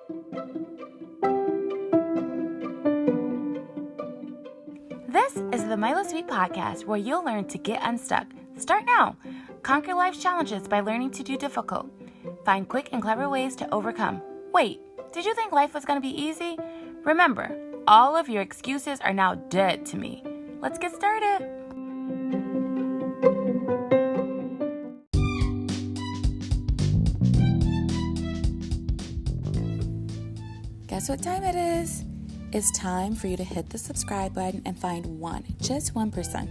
This is the Milo Sweet Podcast, where you'll learn to get unstuck. Start now. Conquer life's challenges by learning to do difficult. Find quick and clever ways to overcome. Wait, did you think life was going to be easy? Remember, all of your excuses are now dead to me. Let's get started. Guess what time it is? It's time for you to hit the subscribe button and find just 1%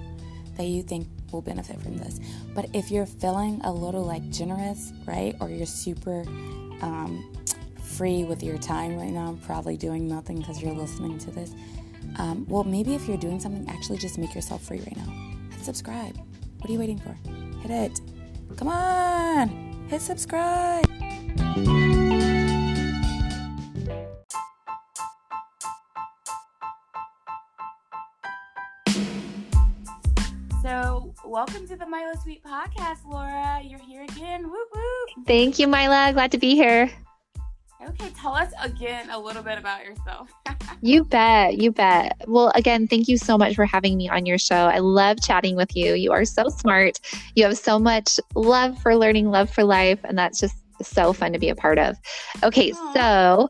that you think will benefit from this. But if you're feeling a little generous, right? Or you're super free with your time right now, probably doing nothing because you're listening to this. Well, maybe if you're doing something, actually just make yourself free right now. Hit subscribe. What are you waiting for? Hit it. Come on. Hit subscribe. So, welcome to the Milo Sweet Podcast, Laura. You're here again. Woo woo. Thank you, Mila. Glad to be here. Okay, tell us again a little bit about yourself. You bet. Well, again, thank you so much for having me on your show. I love chatting with you. You are so smart. You have so much love for learning, love for life, and that's just so fun to be a part of. Okay, Aww. So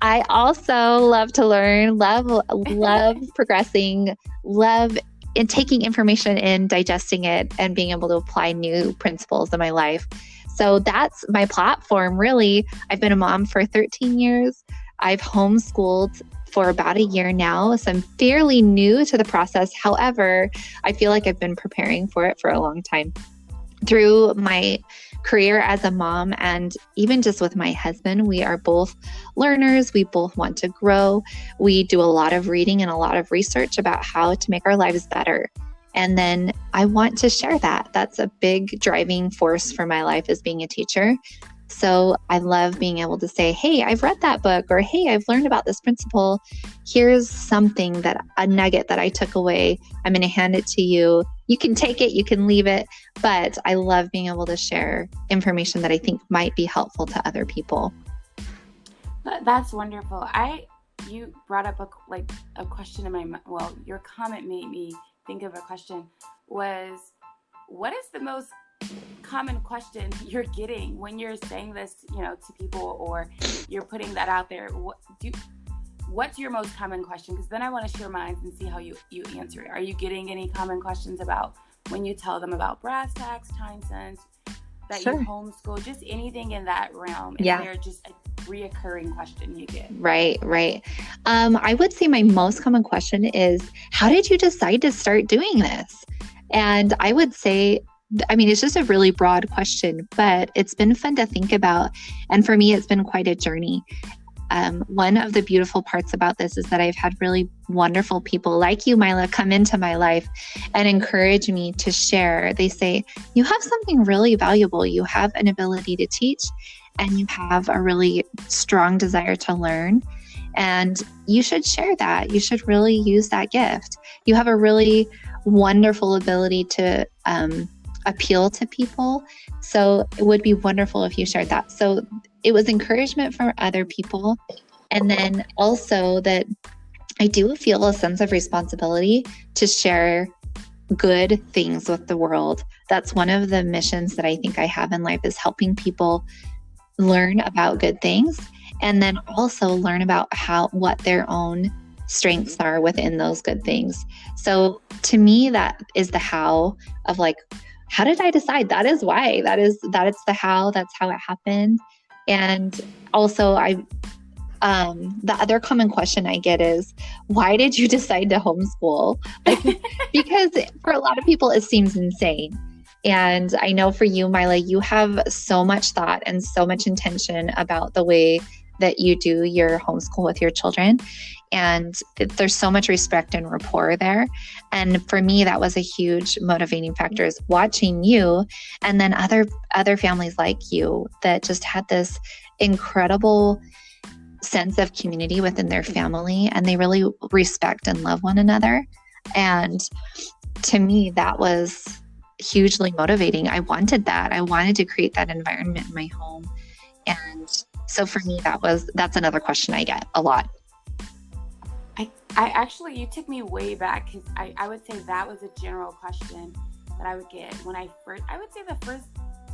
I also love to learn, love progressing, love and taking information in, digesting it, and being able to apply new principles in my life. So that's my platform, really. I've been a mom for 13 years. I've homeschooled for about a year now, so I'm fairly new to the process. However, I feel like I've been preparing for it for a long time. Through my career as a mom and even just with my husband, we are both learners. We both want to grow. We do a lot of reading and a lot of research about how to make our lives better. And then I want to share that. That's a big driving force for my life, is being a teacher. So I love being able to say, hey, I've read that book, or hey, I've learned about this principle. Here's something a nugget that I took away. I'm going to hand it to you. You can take it, you can leave it, but I love being able to share information that I think might be helpful to other people. That's wonderful. You brought up a question in my mind. Well, your comment made me think of a question. Was, what is the most common question you're getting when you're saying this, to people, or you're putting that out there? What's your most common question? Because then I want to share mine and see how you answer it. Are you getting any common questions about when you tell them about brass tacks, time sense, that Sure. you homeschool, just anything in that realm? Is there just a reoccurring question you get? Right. I would say my most common question is, how did you decide to start doing this? And I would say, it's just a really broad question, but it's been fun to think about. And for me, it's been quite a journey. One of the beautiful parts about this is that I've had really wonderful people like you, Mila, come into my life and encourage me to share. They say, you have something really valuable. You have an ability to teach, and you have a really strong desire to learn. And you should share that. You should really use that gift. You have a really wonderful ability to appeal to people. So it would be wonderful if you shared that. So it was encouragement from other people. And then also that I do feel a sense of responsibility to share good things with the world. That's one of the missions that I think I have in life, is helping people learn about good things, and then also learn about what their own strengths are within those good things. So to me, that is the how of how did I decide? That is why. That is the how. That's how it happened. And also the other common question I get is, why did you decide to homeschool? Because for a lot of people, it seems insane. And I know for you, Mila, you have so much thought and so much intention about the way that you do your homeschool with your children. And there's so much respect and rapport there. And for me, that was a huge motivating factor, is watching you and then other families like you that just had this incredible sense of community within their family, and they really respect and love one another. And to me, that was hugely motivating. I wanted that. I wanted to create that environment in my home. And So for me, that's another question I get a lot. I actually, you took me way back, because I would say that was a general question that I would get when I would say the first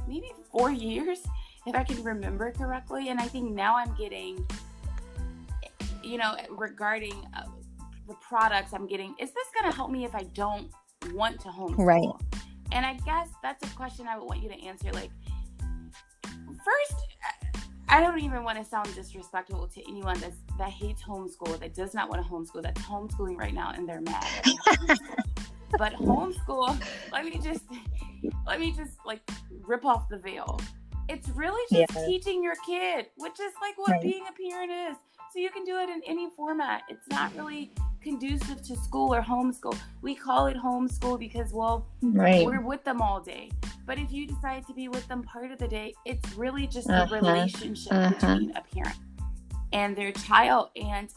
maybe 4 years, if I can remember correctly. And I think now I'm getting, regarding the products I'm getting, is this going to help me if I don't want to homeschool? Right. And I guess that's a question I would want you to answer. Like, first, I don't even want to sound disrespectful to anyone that hates homeschool, that does not want to homeschool, that's homeschooling right now and they're mad. But homeschool, let me just like rip off the veil. It's really just teaching your kid, which is like what being a parent is. So you can do it in any format. It's not really conducive to school or homeschool. We call it homeschool because, we're with them all day. But if you decide to be with them part of the day, it's really just a relationship between a parent and their child, and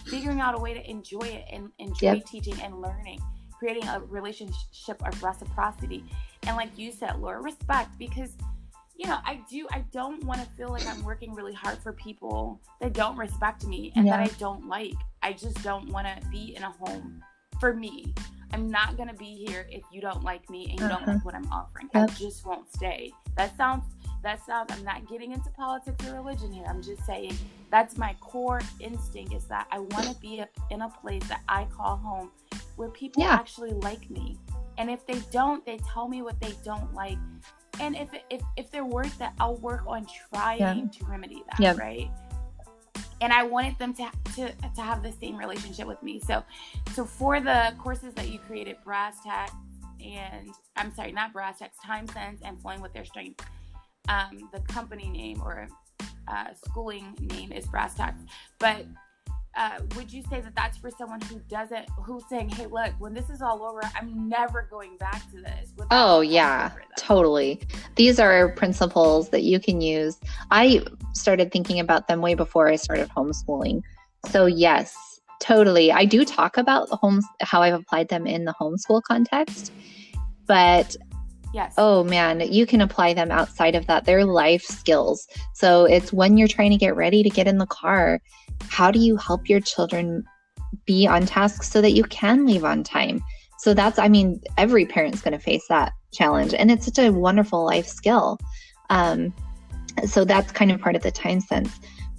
figuring out a way to enjoy it and enjoy teaching and learning, creating a relationship of reciprocity. And like you said, Laura, respect, because I don't want to feel like I'm working really hard for people that don't respect me and that I don't like. I just don't want to be in a home. For me, I'm not going to be here if you don't like me and you don't like what I'm offering. I just won't stay. That sounds, I'm not getting into politics or religion here. I'm just saying that's my core instinct, is that I want to be in a place that I call home, where people actually like me. And if they don't, they tell me what they don't like. And if they're worth it, I'll work on trying to remedy that, right? And I wanted them to have the same relationship with me. So for the courses that you created, Brass Tacks Time Sense and Flowing with Their Strength, the company name or schooling name is Brass Tacks. But would you say that that's for someone who's saying, hey, look, when this is all over, I'm never going back to this? Oh, yeah, totally. These are principles that you can use. I started thinking about them way before I started homeschooling. So yes, totally. I do talk about how I've applied them in the homeschool context, but oh man, you can apply them outside of that. They're life skills. So it's when you're trying to get ready to get in the car, how do you help your children be on task so that you can leave on time? So every parent's going to face that challenge, and it's such a wonderful life skill. So that's kind of part of the time sense.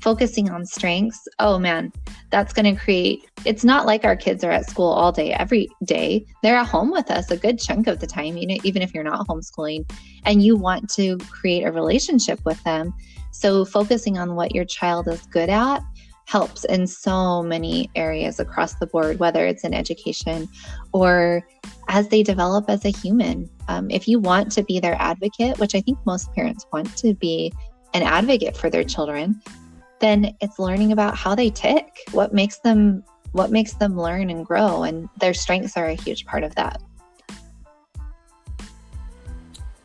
Focusing on strengths. Oh man, that's going to create, it's not like our kids are at school all day, every day. They're at home with us a good chunk of the time, even if you're not homeschooling, and you want to create a relationship with them. So focusing on what your child is good at helps in so many areas across the board, whether it's in education or as they develop as a human. If you want to be their advocate, which I think most parents want to be an advocate for their children, then it's learning about how they tick, what makes them learn and grow, and their strengths are a huge part of that.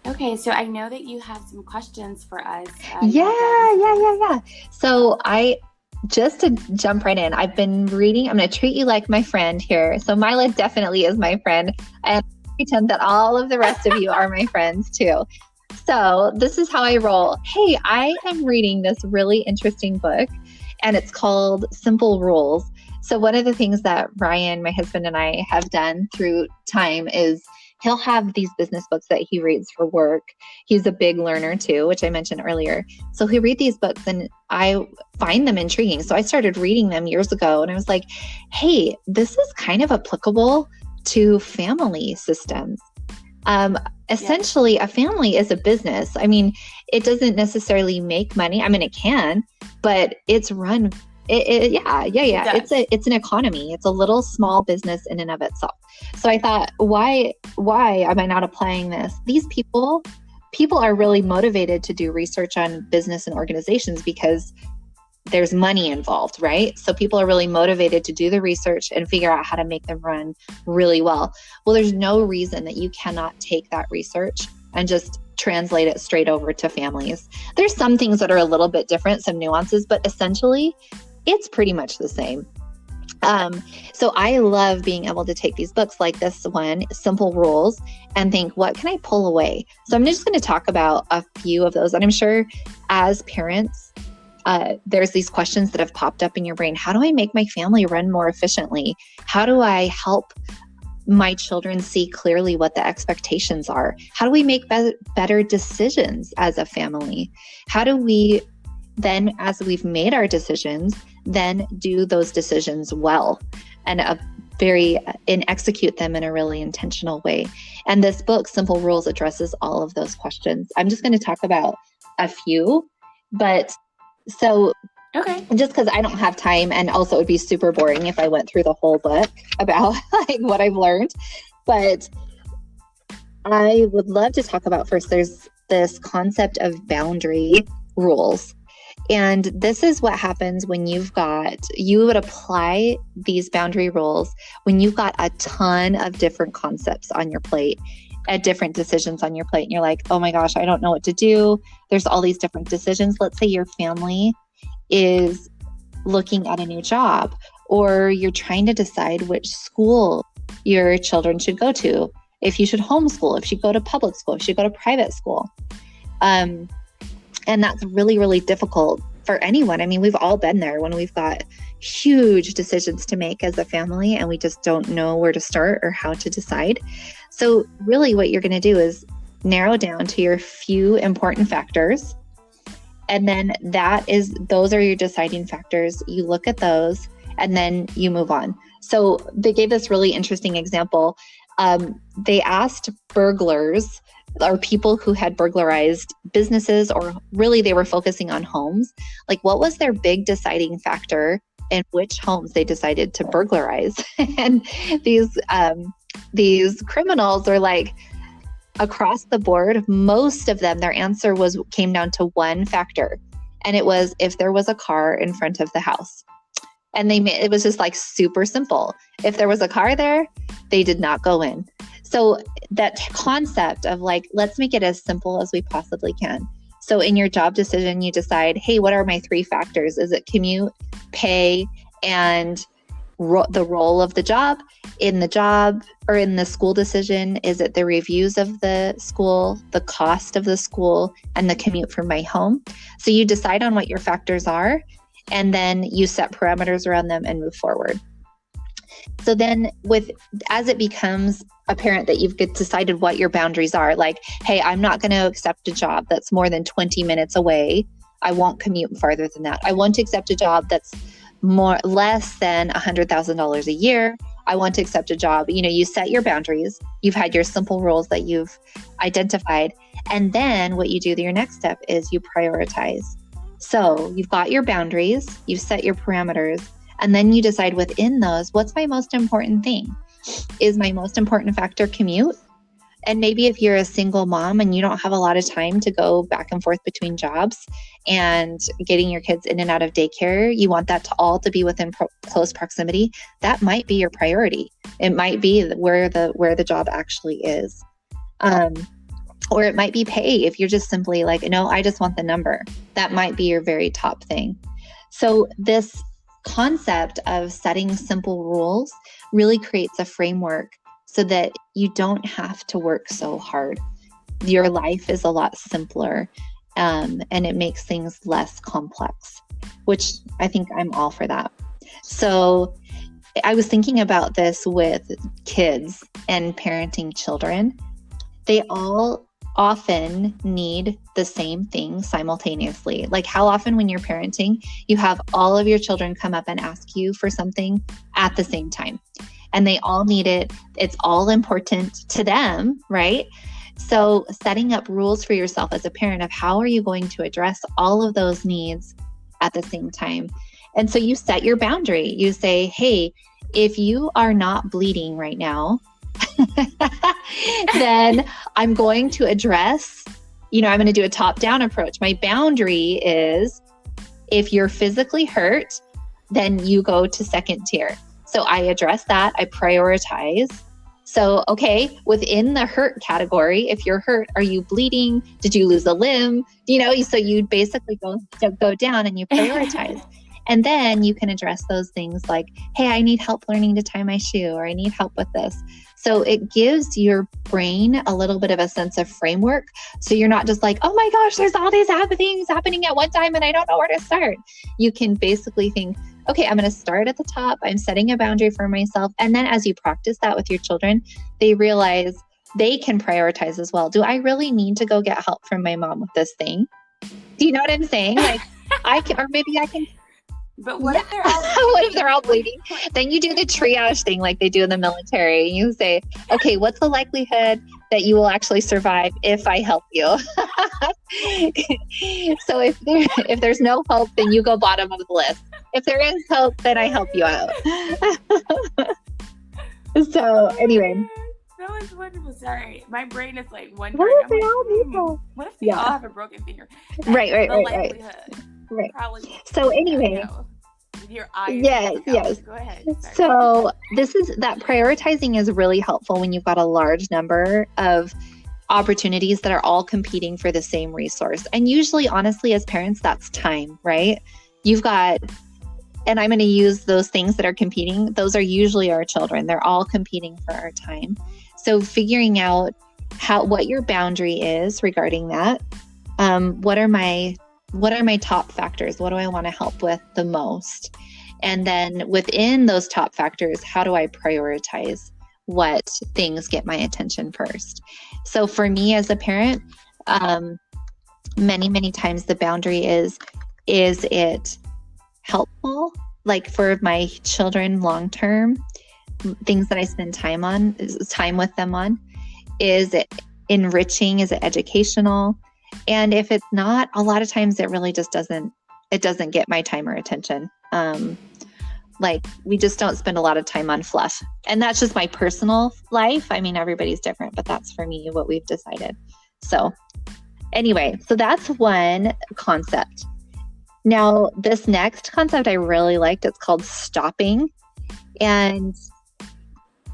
Okay, so I know that you have some questions for us. Yeah. So just to jump right in, I've been reading, I'm going to treat you like my friend here. So Mila definitely is my friend, and I pretend that all of the rest of you are my friends too. So this is how I roll. Hey, I am reading this really interesting book, and it's called Simple Rules. So one of the things that Ryan, my husband, and I have done through time is he'll have these business books that he reads for work. He's a big learner too, which I mentioned earlier. So he'll read these books and I find them intriguing. So I started reading them years ago, and I was like, hey, this is kind of applicable to family systems. Essentially, a family is a business. I mean, it doesn't necessarily make money. I mean, it can, but it's run. It's an economy. It's a little small business in and of itself. So I thought, why am I not applying this? These people are really motivated to do research on business and organizations because there's money involved, right? So people are really motivated to do the research and figure out how to make them run really well. Well, there's no reason that you cannot take that research and just translate it straight over to families. There's some things that are a little bit different, some nuances, but essentially it's pretty much the same. So I love being able to take these books like this one, Simple Rules, and think, what can I pull away? So I'm just going to talk about a few of those. And I'm sure as parents, there's these questions that have popped up in your brain. How do I make my family run more efficiently? How do I help my children see clearly what the expectations are? How do we make better decisions as a family? How do we then, as we've made our decisions, then do those decisions well and execute them in a really intentional way? And this book, Simple Rules, addresses all of those questions. I'm just going to talk about a few, but okay. Just because I don't have time, and also it would be super boring if I went through the whole book about like what I've learned. But I would love to talk about first, there's this concept of boundary rules. And this is what happens when you would apply these boundary rules when you've got a ton of different concepts on your plate, different decisions on your plate. And you're like, oh my gosh, I don't know what to do. There's all these different decisions. Let's say your family is looking at a new job, or you're trying to decide which school your children should go to, if you should homeschool, if you should go to public school, if you should go to private school. And that's really, really difficult for anyone. I mean, we've all been there when we've got huge decisions to make as a family and we just don't know where to start or how to decide. So really what you're going to do is narrow down to your few important factors. And then those are your deciding factors. You look at those and then you move on. So they gave this really interesting example. They asked burglars or people who had burglarized businesses, or really they were focusing on homes, like what was their big deciding factor in which homes they decided to burglarize? And these criminals are like, across the board, most of them, their answer came down to one factor. And it was if there was a car in front of the house. And it was just like super simple. If there was a car there, they did not go in. So that concept of like, let's make it as simple as we possibly can. So in your job decision, you decide, hey, what are my 3 factors? Is it commute, pay, and the role of the job? In the job or in the school decision, is it the reviews of the school, the cost of the school, and the commute from my home? So you decide on what your factors are, and then you set parameters around them and move forward. So then as it becomes apparent that you've decided what your boundaries are, like, hey, I'm not going to accept a job that's more than 20 minutes away. I won't commute farther than that. I want to accept a job that's less than $100,000 a year. I want to accept a job. You set your boundaries. You've had your simple rules that you've identified. And then what you do, your next step is you prioritize. So you've got your boundaries, you've set your parameters, and then you decide within those, what's my most important thing? Is my most important factor commute? And maybe if you're a single mom and you don't have a lot of time to go back and forth between jobs and getting your kids in and out of daycare, you want that to be within close proximity. That might be your priority. It might be where the job actually is. Or it might be pay if you're just simply like, no, I just want the number. That might be your very top thing. So this concept of setting simple rules really creates a framework so that you don't have to work so hard. Your life is a lot simpler, and it makes things less complex, which I think I'm all for that. So I was thinking about this with kids and parenting children. They all often need the same thing simultaneously. Like how often when you're parenting, you have all of your children come up and ask you for something at the same time. And they all need it. It's all important to them, right? So setting up rules for yourself as a parent of how are you going to address all of those needs at the same time. And so you set your boundary. You say, hey, if you are not bleeding right now, then I'm going to address, I'm going to do a top-down approach. My boundary is if you're physically hurt, then you go to second tier. So I address that. I prioritize. So, okay, within the hurt category, if you're hurt, are you bleeding? Did you lose a limb? So you basically go down and you prioritize. And then you can address those things like, hey, I need help learning to tie my shoe, or I need help with this. So it gives your brain a little bit of a sense of framework. So you're not just like, oh my gosh, there's all these things happening at one time and I don't know where to start. You can basically think, okay, I'm going to start at the top. I'm setting a boundary for myself. And then as you practice that with your children, they realize they can prioritize as well. Do I really need to go get help from my mom with this thing? Do you know what I'm saying? Like I can, or maybe I can. But what if they're all what if they're all bleeding? Then you do the triage thing like they do in the military. You say, okay, what's the likelihood that you will actually survive if I help you? So if there's no hope, then you go bottom of the list. If there is hope, then I help you out. So anyway. That was wonderful. Sorry. My brain is like wondering. What if they all people? What if they all have a broken finger? Right. Right. Probably. So anyway. Your eyes. Yes. Go ahead. Sorry. So that prioritizing is really helpful when you've got a large number of opportunities that are all competing for the same resource. And usually, honestly, as parents, that's time, right? You've got, and I'm going to use those things that are competing. Those are usually our children. They're all competing for our time. So figuring out what your boundary is regarding that. What are my top factors? What do I want to help with the most? And then within those top factors, how do I prioritize what things get my attention first? So for me as a parent, many, many times the boundary is it helpful? Like for my children long-term, things that I spend time with them on, is it enriching? Is it educational? And if it's not, a lot of times it really just doesn't get my time or attention. Like we just don't spend a lot of time on fluff. And that's just my personal life. I mean, everybody's different, but that's for me what we've decided. So anyway, so that's one concept. Now, this next concept I really liked. It's called stopping. And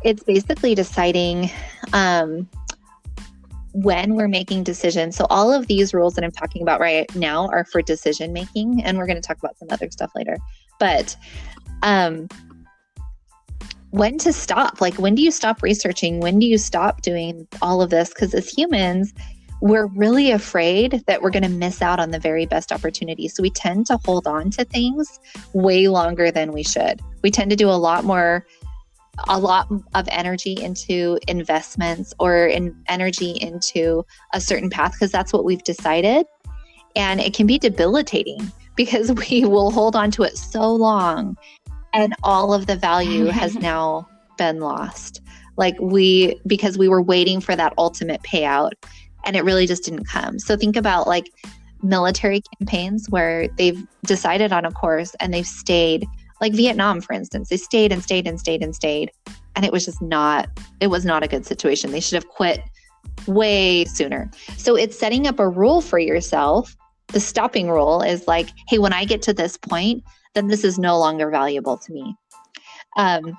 it's basically deciding when we're making decisions. So all of these rules that I'm talking about right now are for decision making, and we're going to talk about some other stuff later. But when to stop? Like, when do you stop researching? When do you stop doing all of this? Because as humans, we're really afraid that we're going to miss out on the very best opportunities. So we tend to hold on to things way longer than we should. We tend to do a lot of energy into investments or energy into a certain path because that's what we've decided. And it can be debilitating because we will hold on to it so long and all of the value has now been lost. Because we were waiting for that ultimate payout and it really just didn't come. So think about like military campaigns where they've decided on a course and they've stayed, like Vietnam, for instance, they stayed and stayed and stayed and stayed. And it was not a good situation. They should have quit way sooner. So it's setting up a rule for yourself. The stopping rule is like, hey, when I get to this point, then this is no longer valuable to me. And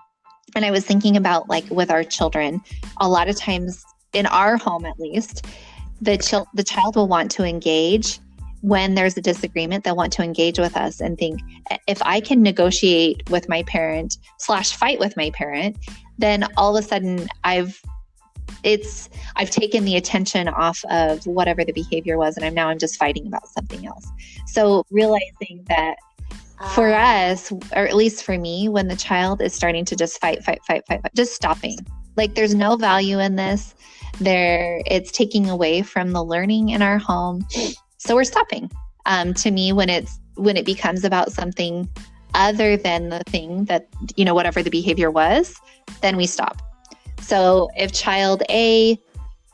I was thinking about like with our children, a lot of times in our home, at least, the child will want to engage when there's a disagreement. They'll want to engage with us and think, if I can negotiate with my parent / fight with my parent, then all of a sudden I've taken the attention off of whatever the behavior was, and I'm just fighting about something else. So realizing that for us, or at least for me, when the child is starting to just fight, just stopping. Like there's no value in this. It's taking away from the learning in our home. So we're stopping. To me, when it becomes about something other than the thing that, whatever the behavior was, then we stop. So if child A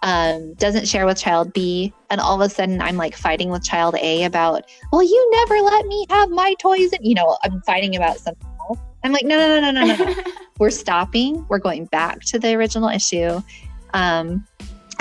doesn't share with child B, and all of a sudden I'm like fighting with child A about, well, you never let me have my toys, and I'm fighting about something else. I'm like, no. We're stopping. We're going back to the original issue.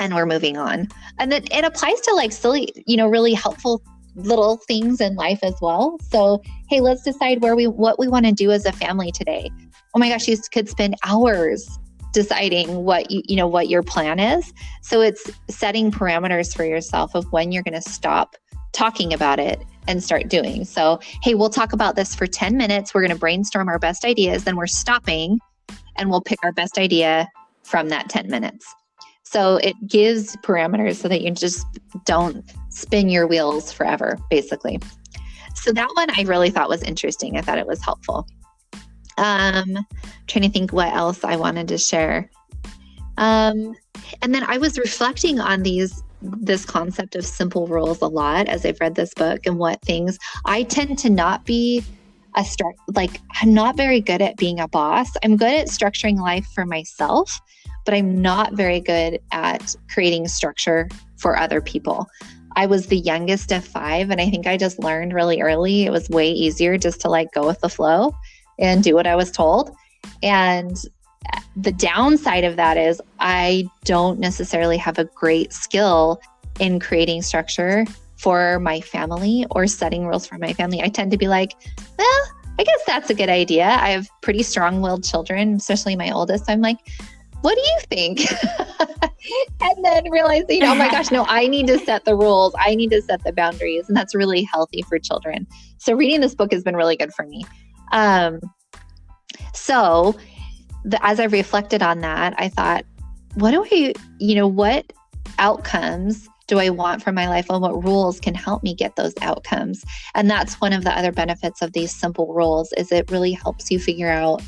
And we're moving on. And then it applies to like silly, really helpful little things in life as well. So, hey, let's decide what we want to do as a family today. Oh my gosh, you could spend hours deciding what what your plan is. So it's setting parameters for yourself of when you're going to stop talking about it and start doing. So, hey, we'll talk about this for 10 minutes. We're going to brainstorm our best ideas. Then we're stopping and we'll pick our best idea from that 10 minutes. So it gives parameters so that you just don't spin your wheels forever, basically. So that one I really thought was interesting. I thought it was helpful. Trying to think what else I wanted to share. And then I was reflecting on this concept of simple rules a lot as I've read this book, and what things I tend to not be I'm not very good at being a boss. I'm good at structuring life for myself, but I'm not very good at creating structure for other people. I was the youngest of 5, and I think I just learned really early. It was way easier just to go with the flow and do what I was told. And the downside of that is I don't necessarily have a great skill in creating structure for my family or setting rules for my family. I tend to be like, well, I guess that's a good idea. I have pretty strong-willed children, especially my oldest. I'm like, what do you think? And then realizing, oh my gosh, no, I need to set the rules. I need to set the boundaries. And that's really healthy for children. So reading this book has been really good for me. As I reflected on that, I thought, what outcomes do I want from my life, and what rules can help me get those outcomes? And that's one of the other benefits of these simple rules, is it really helps you figure out,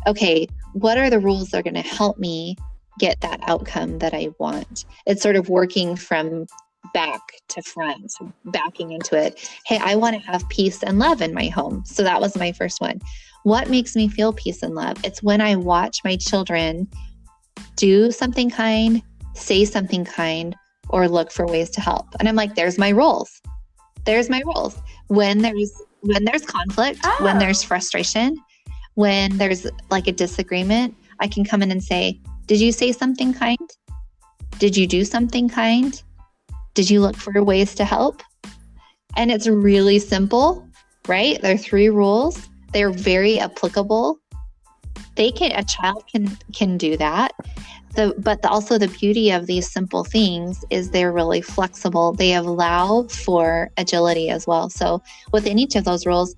okay, what are the rules that are going to help me get that outcome that I want? It's sort of working from back to front, backing into it. Hey, I want to have peace and love in my home. So that was my first one. What makes me feel peace and love? It's when I watch my children do something kind, say something kind, or look for ways to help. And I'm like, there's my rules. There's my rules. When there's conflict, when there's frustration, when there's a disagreement, I can come in and say, did you say something kind? Did you do something kind? Did you look for ways to help? And it's really simple, right? There are 3 rules. They're very applicable. A child can do that. But also the beauty of these simple things is they're really flexible. They allow for agility as well. So within each of those rules,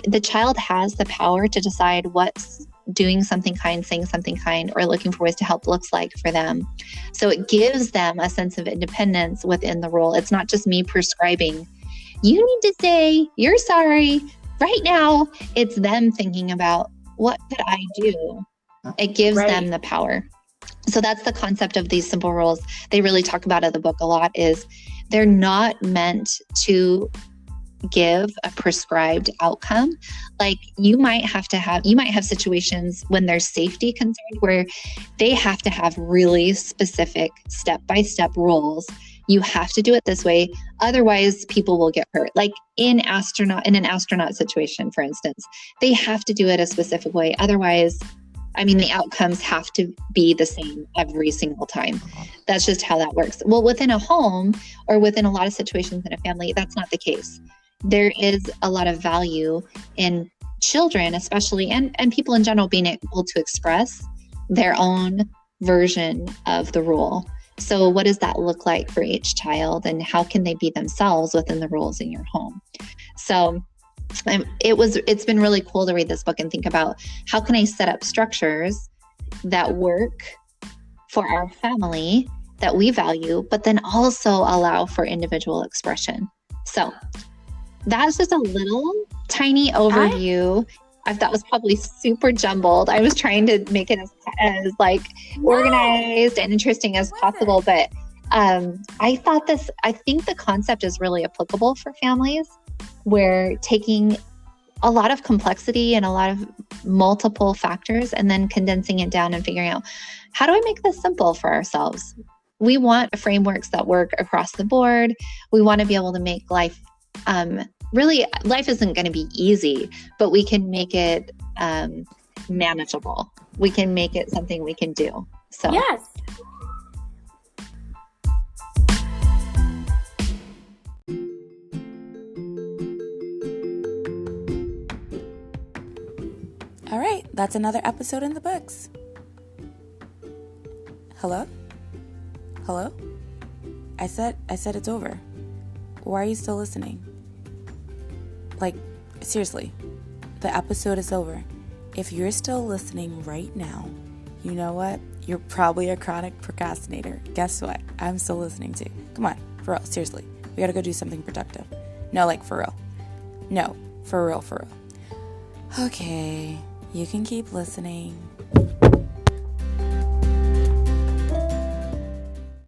the child has the power to decide what's doing something kind, saying something kind, or looking for ways to help looks like for them. So it gives them a sense of independence within the rule. It's not just me prescribing, you need to say, you're sorry right now. It's them thinking about, what could I do? It gives them the power. So that's the concept of these simple rules. They really talk about it in the book a lot, is they're not meant to give a prescribed outcome. You might have situations when there's safety concerned where they have to have really specific step-by-step rules. You have to do it this way. Otherwise, people will get hurt. In an astronaut situation, for instance, they have to do it a specific way. Otherwise, the outcomes have to be the same every single time. That's just how that works. Well, within a home or within a lot of situations in a family, that's not the case. There is a lot of value in children, especially, and people in general, being able to express their own version of the rule. So what does that look like for each child, and how can they be themselves within the rules in your home? So it's been really cool to read this book and think about, how can I set up structures that work for our family that we value, but then also allow for individual expression. So that's just a little tiny overview. I thought was probably super jumbled. I was trying to make it as organized and interesting as possible, but I think the concept is really applicable for families, where taking a lot of complexity and a lot of multiple factors and then condensing it down and figuring out, how do I make this simple for ourselves? We want frameworks that work across the board. We want to be able to make life, life isn't going to be easy, but we can make it manageable. We can make it something we can do. So yes. All right, that's another episode in the books. Hello? I said it's over. Why are you still listening? Like, seriously, the episode is over. If you're still listening right now, you know what? You're probably a chronic procrastinator. Guess what? I'm still listening to you. Come on, for real, seriously. We gotta go do something productive. No, like, for real. No, for real, for real. Okay, you can keep listening.